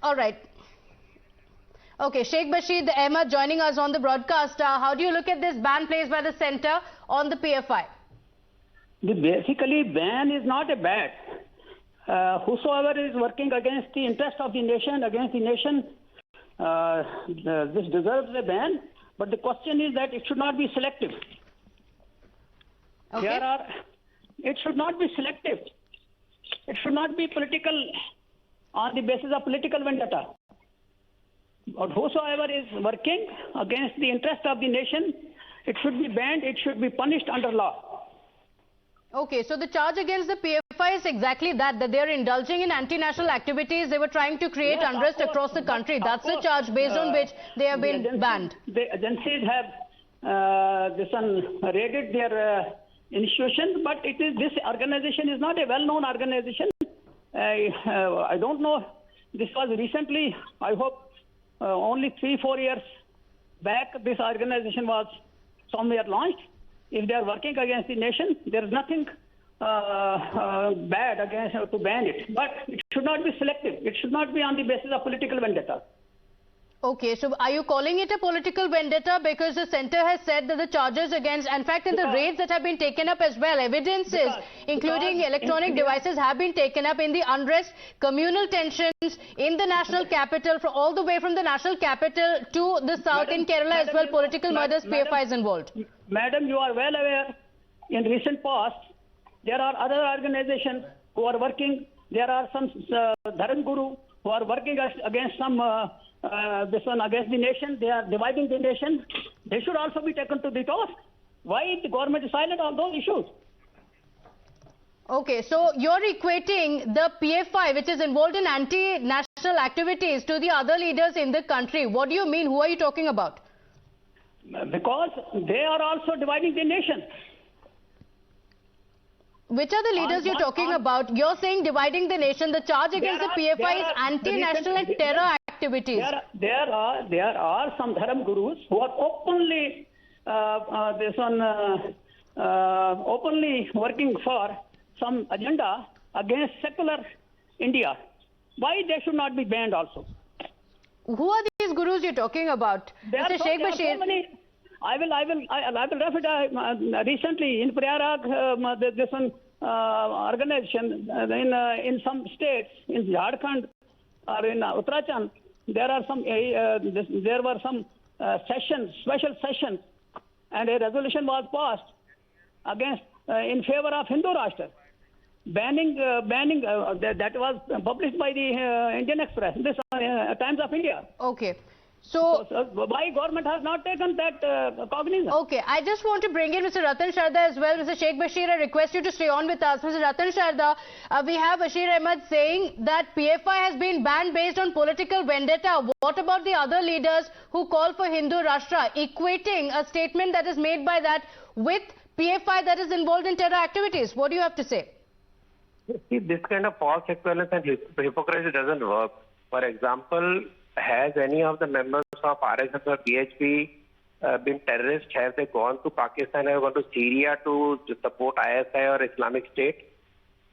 All right. Okay, Sheikh Basheer Ahmed joining us on the broadcast. How do you look at this ban placed by the centre on the PFI? Basically, ban is not a ban. Whosoever is working against the interest of the nation, this deserves a ban. But the question is that it should not be selective. Okay. It should not be selective. It should not be political on the basis of political vendetta. But whosoever is working against the interest of the nation, it should be banned. It should be punished under law. Okay, so the charge against the PFI is exactly that they are indulging in anti-national activities. They were trying to create unrest across the country. That's the charge based on which they have been banned. The agencies have raided their institution, but this organization is not a well-known organization. I don't know. This was recently, I hope, only 3-4 years back, this organization was somewhere launched. If they are working against the nation, there is nothing bad against to ban it. But it should not be selective. It should not be on the basis of political vendetta. Okay, so are you calling it a political vendetta because the centre has said that the charges against, in fact, in the raids that have been taken up as well, evidences including electronic devices have been taken up in the unrest, communal tensions in the national capital, all the way from the national capital to the south in Kerala as well, political murders, PFI is involved. Madam, you are well aware, in recent past, there are other organizations who are working, there are some Dharam Guru who are working against some against the nation. They are dividing the nation. They should also be taken to the task. Why the government is silent on those issues? Okay, so you're equating the PFI, which is involved in anti-national activities, to the other leaders in the country. What do you mean? Who are you talking about? Because they are also dividing the nation. Which are the leaders you're talking about? You're saying dividing the nation. The charge against the PFI is anti-national and terror activities. There are some Dharam Gurus who are openly working for some agenda against secular India. Why they should not be banned also? Who are these gurus you're talking about? Mr. Sheikh Basheer. I will refer recently in Prayarag, this organization in some states, in Jharkhand or in Uttarakhand, there were some special sessions, and a resolution was passed against in favor of Hindu Rashtra, banning that was published by the Indian Express, this Times of India. Okay. So why government has not taken that cognizance? Okay, I just want to bring in Mr. Ratan Sharda as well. Mr. Sheikh Basheer, I request you to stay on with us. Mr. Ratan Sharda, we have Basheer Ahmed saying that PFI has been banned based on political vendetta. What about the other leaders who call for Hindu Rashtra, equating a statement that is made by that with PFI that is involved in terror activities? What do you have to say? See, this kind of false equivalence and hypocrisy doesn't work. For example, has any of the members of RSS or BHP been terrorists? Have they gone to Pakistan or gone to Syria to support ISI or Islamic State?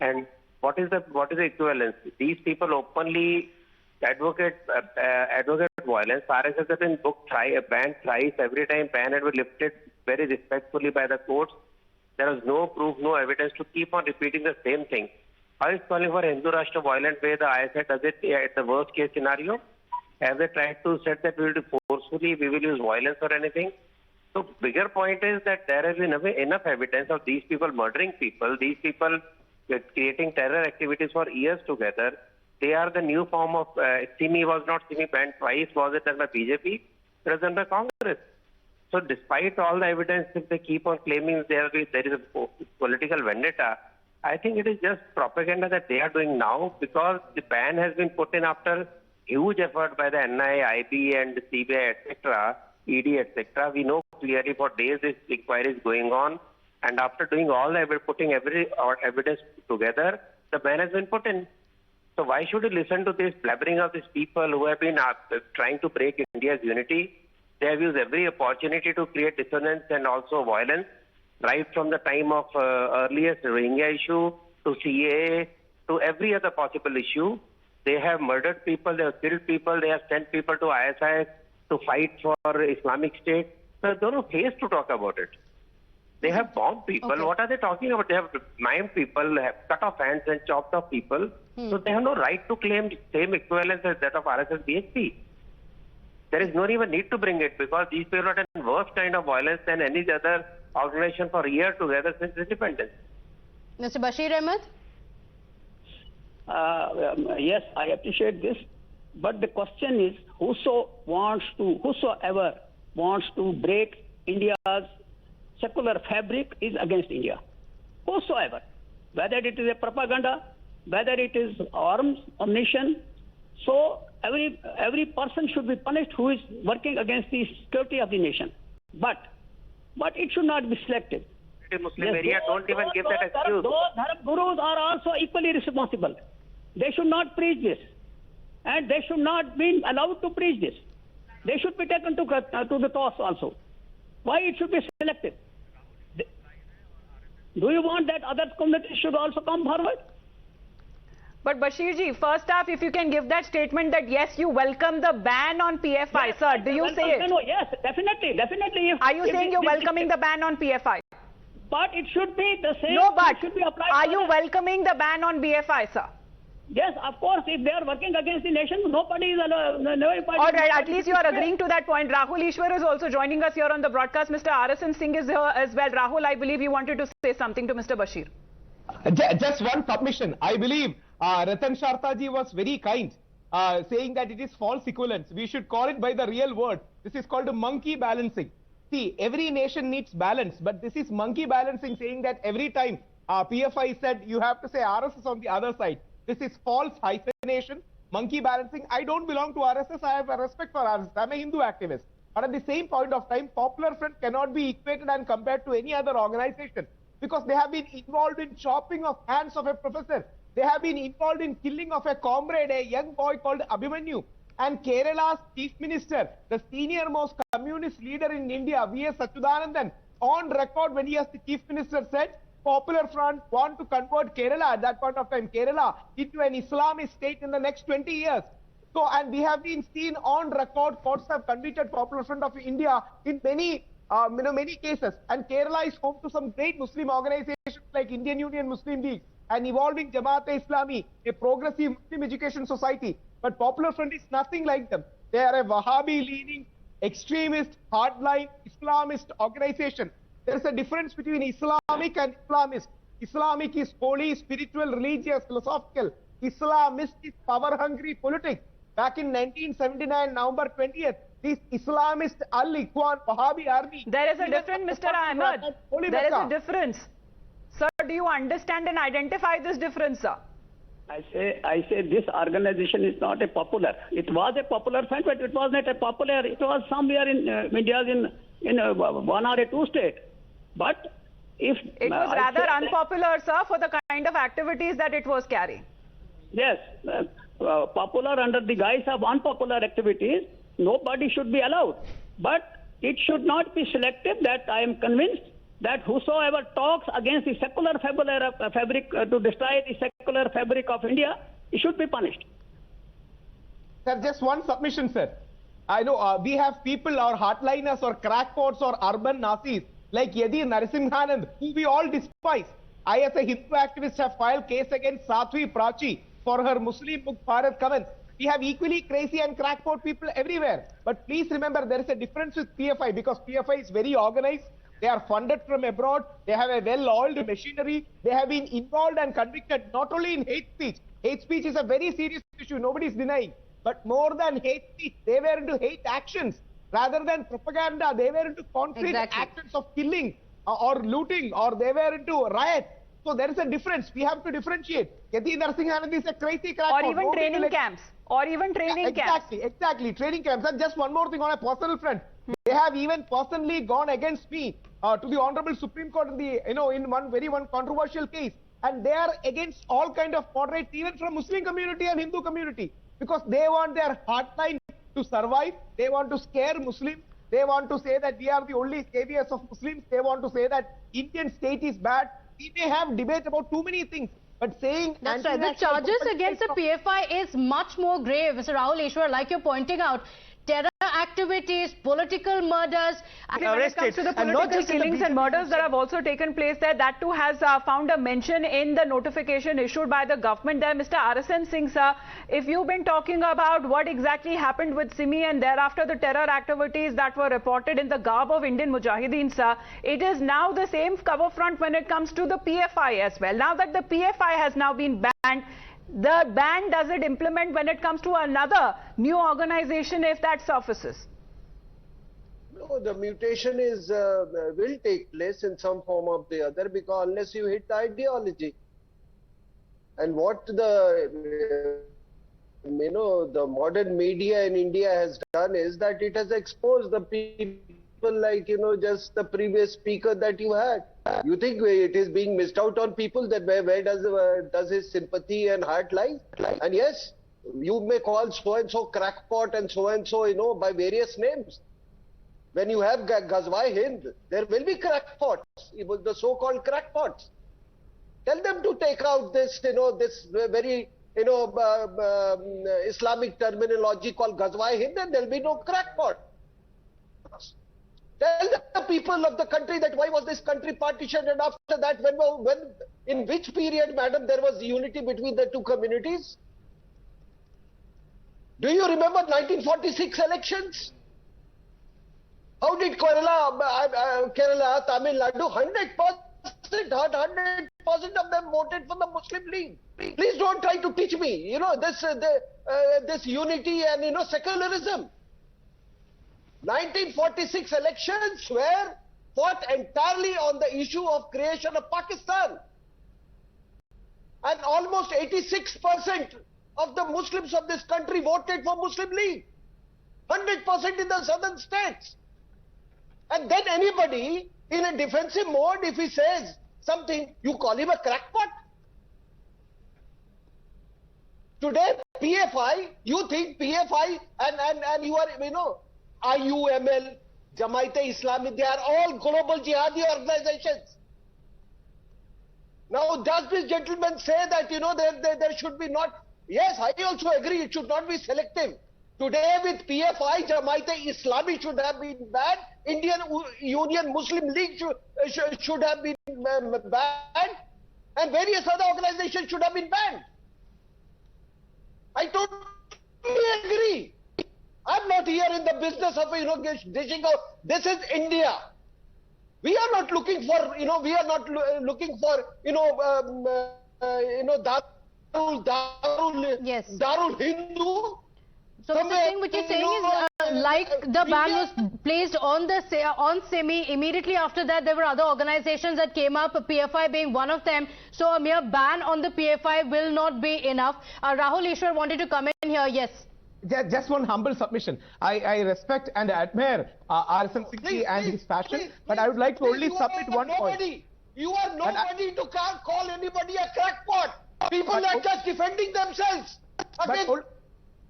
And what is the equivalence? These people openly advocate violence. RSS has been banned thrice. Every time ban had been lifted very respectfully by the courts. There was no proof, no evidence to keep on repeating the same thing. How is calling for Hindu Rashtra violent way the ISI does it at the worst case scenario? Have they tried to say that we will do forcefully, we will use violence or anything? So bigger point is that there has been enough evidence of these people murdering people, these people creating terror activities for years together. They are the new form of SIMI was not SIMI banned twice, was it done by BJP? It was done by Congress. So despite all the evidence, if they keep on claiming there is a political vendetta, I think it is just propaganda that they are doing now, because the ban has been put in after huge effort by the NI, IB and CBI, etc., ED, etc. We know clearly for days this inquiry is going on, and after doing all the putting every evidence together, the ban has been put in. So why should you listen to this blabbering of these people who have been trying to break India's unity? They have used every opportunity to create dissonance and also violence, right from the time of earliest Rohingya issue to CAA to every other possible issue. They have murdered people, they have killed people, they have sent people to ISIS to fight for Islamic State. So there's no face to talk about it. They have bombed people. Okay. What are they talking about? They have maimed people, have cut off hands and chopped off people. So they have no right to claim the same equivalence as that of RSS BHP. There is no even need to bring it because these people have done worse kind of violence than any other organization for years together since independence. Mr. Basheer Ahmed? Yes, I appreciate this. But the question is, whosoever wants to break India's secular fabric is against India. Whosoever. Whether it is a propaganda, whether it is arms, ammunition. So every person should be punished who is working against the security of the nation. But it should not be selective. Muslim area don't even give that excuse. Those Dharma gurus are also equally responsible. They should not preach this. And they should not be allowed to preach this. They should be taken to the toss also. Why it should be selective? Do you want that other communities should also come forward? But Basheer ji, first off, if you can give that statement that yes, you welcome the ban on PFI, Yes, sir, do you say it? No, yes, definitely. Are you saying you're welcoming the ban on PFI? But it should be the same. No, but it should be applied are for you that. welcoming the ban on BFI, sir? Yes, of course. If they are working against the nation, nobody is allowed. All right, at least you are agreeing to that point. Rahul Ishwar is also joining us here on the broadcast. Mr. RSN Singh is here as well. Rahul, I believe you wanted to say something to Mr. Basheer. Just one submission. I believe Ratan Sharta ji was very kind, saying that it is false equivalence. We should call it by the real word. This is called monkey balancing. See, every nation needs balance, but this is monkey balancing, saying that every time PFI said you have to say RSS on the other side. This is false hyphenation, monkey balancing. I don't belong to RSS. I have a respect for RSS. I'm a Hindu activist. But at the same point of time, Popular Front cannot be equated and compared to any other organization because they have been involved in chopping of hands of a professor. They have been involved in killing of a comrade, a young boy called Abhimanyu. And Kerala's chief minister, the senior most communist leader in India, V.S. Sachudanandan, on record when he as the chief minister said, Popular Front want to convert Kerala at that point of time, Kerala, into an Islamist state in the next 20 years. So, and we have been seen on record, courts have convicted Popular Front of India in many cases. And Kerala is home to some great Muslim organizations like Indian Union Muslim League and evolving Jamaat-e-Islami, a progressive Muslim education society. But Popular Front is nothing like them. They are a Wahhabi-leaning, extremist, hardline, Islamist organization. There is a difference between Islamic and Islamist. Islamic is holy, spiritual, religious, philosophical. Islamist is power-hungry politics. Back in 1979, November 20th, this Islamist Al-Ikhwan Wahhabi army... There is a difference, Mr. Ahmed. There is a difference. Sir, do you understand and identify this difference, sir? I say this organization is not a popular. It was a popular front, but it was not a popular. It was somewhere in India's in one or two state. But if it was rather unpopular, sir, for the kind of activities that it was carrying. Yes, popular under the guise of unpopular activities, nobody should be allowed. But it should not be selective. That I am convinced that whosoever talks against the secular fabric to destroy the secular fabric of India, he should be punished. Sir, just one submission, sir. I know we have people or hardliners or crackpots or urban Nazis like Yadi Narasimhanand, who we all despise. I, as a Hindu activist, have filed case against Satwi Prachi for her Muslim book Bharat comments. We have equally crazy and crackpot people everywhere. But please remember, there is a difference with PFI because PFI is very organized. They are funded from abroad. They have a well-oiled machinery. They have been involved and convicted not only in hate speech. Hate speech is a very serious issue. Nobody is denying. But more than hate speech, they were into hate actions. Rather than propaganda, they were into concrete actions of killing or looting, or they were into riots. So there is a difference. We have to differentiate. Yati Narasimhanand is a crazy crackpot. Or even training camps. Or even training camps. Exactly. Training camps. And just one more thing on a personal front. They have even personally gone against me to the Honorable Supreme Court in the, in one controversial case. And they are against all kind of moderates, even from Muslim community and Hindu community, because they want their hardline to survive. They want to scare Muslims. They want to say that we are the only saviors of Muslims. They want to say that Indian state is bad. We may have debate about too many things, But saying That's right. The charges against the PFI is much more grave, Mr. Rahul Ishwar, like you're pointing out. Terror activities, political murders. When it comes to the political killings and murders that have also taken place there, that too has found a mention in the notification issued by the government there. Mr. RSS Singh, sir, if you've been talking about what exactly happened with Simi and thereafter the terror activities that were reported in the garb of Indian Mujahideen, sir, it is now the same cover front when it comes to the PFI as well. Now that the PFI has now been banned, the ban does it implement when it comes to another new organization if that surfaces? No, the mutation is will take place in some form or the other, because unless you hit the ideology. And what the the modern media in India has done is that it has exposed the people like just the previous speaker that you had. You think it is being missed out on people, that where does his sympathy and heart lie? And yes, you may call so and so crackpot and so by various names. When you have Ghazwa Hind, there will be crackpots, the so-called crackpots. Tell them to take out this this very Islamic terminology called Ghazwa Hind, and there will be no crackpot. Tell the people of the country that why was this country partitioned, and after that in which period, madam, there was unity between the two communities? Do you remember 1946 elections? How did Kerala, Tamil Nadu, 100% of them voted for the Muslim League? Please don't try to teach me, this unity and secularism. 1946 elections were fought entirely on the issue of creation of Pakistan. And almost 86% of the Muslims of this country voted for Muslim League. 100% in the southern states. And then anybody in a defensive mode, if he says something, you call him a crackpot. Today, PFI, you think PFI and you are, IUML, Jamaat-e-Islami, they are all global jihadi organizations. Now, does this gentleman say that, there should be not... Yes, I also agree, it should not be selective. Today, with PFI, Jamaat-e-Islami should have been banned. Indian Union Muslim League should have been banned. And various other organizations should have been banned. I totally agree. I'm not here in the business of, dishing out. This is India. We are not looking for, we are not looking for, Yes. Darul Hindu. So Mr. Singh, what you're saying is like the ban was placed on Simi, immediately after that there were other organizations that came up, PFI being one of them. So a mere ban on the PFI will not be enough. Rahul Ishwar wanted to come in here. Yes. Just one humble submission. I respect and admire RSS Singh and his passion, but I would like to only submit one point. You are nobody to call anybody a crackpot. People are just defending themselves.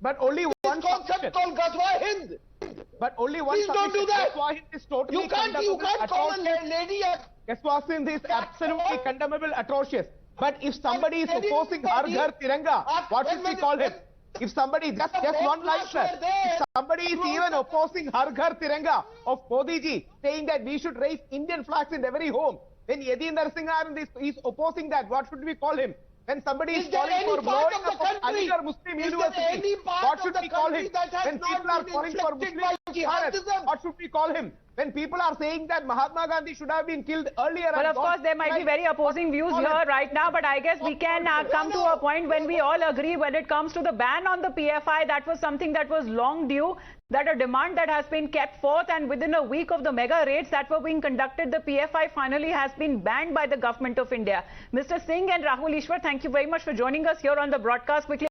But only one concept called Ghazwa Hind. But only one. Please don't do that. Ghazwa Hind is totally you can't call a lady a... Ghazwa Hind is absolutely condemnable, atrocious. But if somebody is opposing Har Ghar Tiranga, what should we call him? If somebody, just one line, sir. If somebody is even opposing Har Ghar Tiranga of Modi ji, saying that we should raise Indian flags in every home, then Yadindra Singh is opposing that, what should we call him? When somebody is calling for blowing up of Aligarh Muslim University, what should we call him? When people are calling for Muslim jihadism, what should we call him? When people are saying that Mahatma Gandhi should have been killed earlier... Well, of course, there might be very opposing views here right now, but I guess we can come to a point when we all agree when it comes to the ban on the PFI. That was something that was long due, that a demand that has been kept forth, and within a week of the mega raids that were being conducted, the PFI finally has been banned by the government of India. Mr. Singh and Rahul Ishwar, thank you very much for joining us here on the broadcast. Quickly.